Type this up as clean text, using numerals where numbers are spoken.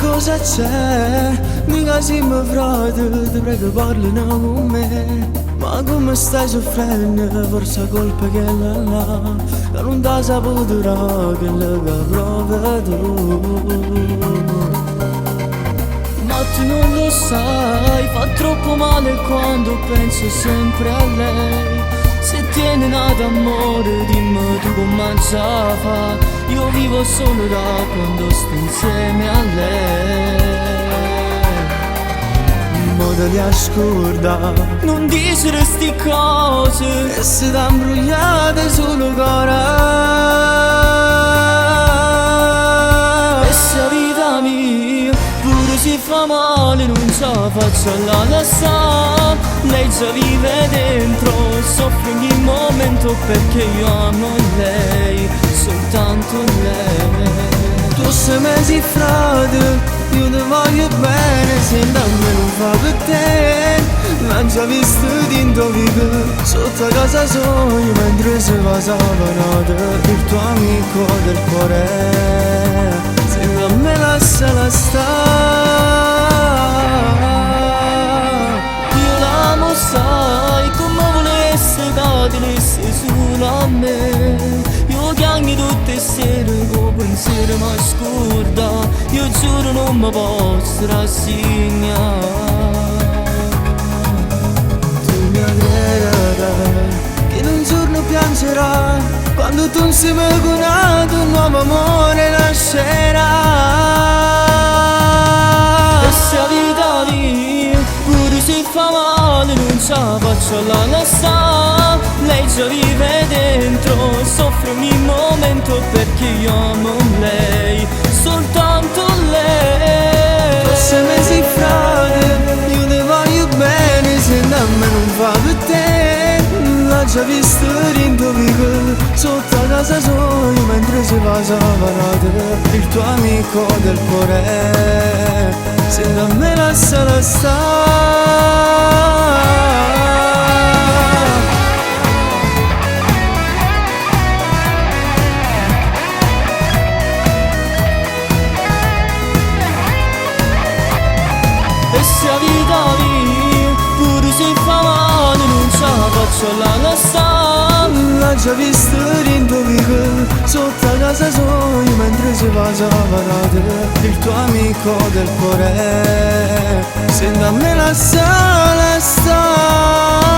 cosa c'è? Mica siamo frate, ti prego parlane con me. Ma come stai soffrendo? Forse colpa che è là che non ti saputo che la prova tu. Ma tu non lo sai, fa troppo male quando penso sempre a lei. Se tiene nata amore, dimmi tu come già fa. Io vivo solo da quando sto insieme a lei. Modo di ascoltare, non dire sti cose e si da imbrogliate sul cuore. E se la vita mia pure si fa male, non ce la faccio alla lasciare. Lei già vive dentro, soffre ogni momento perché io amo lei, soltanto lei. Tu sei mesi frate, io ti voglio bene, se da me non fa per te. Ma già visto di indovinare, sotto casa sogno mentre si passava il tuo amico del cuore. Se da me lasciala stare, io l'amo sai, come volesse cadere solo a me. Io chiami tutte le sere, con pensiero ma scorda. Io giuro non mi posso rassegnare. Tu mi crederai che in un giorno piangerai quando tu insieme con un nuovo amore nascerà. E se la vita mia pure se fa male, non ce la faccio alla lasciare. Lei già vive dentro, soffre ogni momento perché io amo lei, soltanto lei. Tu sei mesi frate, io ti voglio bene, se da me non fa per te. L'ho già visto rindovico, sotto a casa sogno mentre si passava il tuo amico del cuore. Se da me lasciala stare. E se la vita mia pure se fa male, non ce la faccio alla lasciare. L'ho già visto rindovico, sotto a casa sogno mentre si passava il tuo amico del cuore. Se da me lasciala stare.